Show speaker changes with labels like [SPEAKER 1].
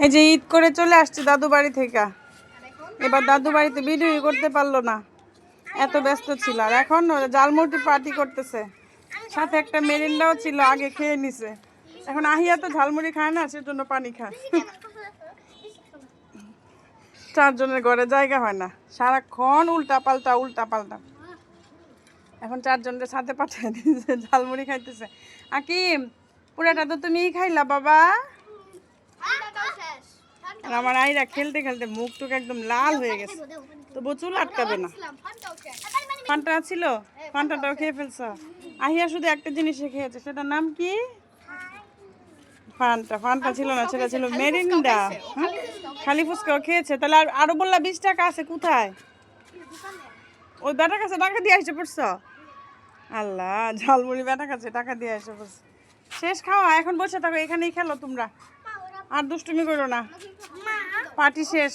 [SPEAKER 1] এই যে ঈদ করে চলে আসছে দাদু বাড়ি থেকে। এবার দাদু বাড়িতে ভিডিও করতে পারলো না, এত ব্যস্ত ছিল। আর এখন জালমুটি পার্টি করতেছে, সাথে একটা মেরিন্ডাও ছিল, আগে খেয়ে নিছে। এখন আহিয়া তো ঝালমুড়ি খায় না, সেজন্য পানি খায়। চারজনের ঘরে জায়গা হয় না, সারাক্ষণ উল্টা পাল্টা উল্টা পাল্টা। এখন চারজনের সাথে পাঠিয়ে দিয়েছে, ঝালমুড়ি খাইতেছে। আকিম, পুরাটা তো তুমিই খাইলা বাবা। আর আমার আইরা খেলতে খেলতে মুখ টুক একদম লাল হয়ে গেছে, তবু চুল আটকাবে না। ফান্টা ছিল, ফান্টাটাও খেয়ে ফেলছ। আহিয়া শুধু একটা জিনিসে খেয়েছে, সেটার নাম কি? ফান্টা। ফান্টা ছিল না, সেটা ছিল মেরিন্ডা। খালি ফুচকাও খেয়েছে। তাহলে আরো বললা 20 টাকা আছে কোথায়? ওই বেটার কাছে টাকা দিয়ে আসছে পড়ছ। আল্লাহ, ঝালমুড়ি বেটার কাছে টাকা দিয়ে আসে পড়ছে। শেষ খাওয়া, এখন বসে থাকো, এখানেই খেলো তোমরা, আর দুষ্টুমি করো না। পার্টি শেষ।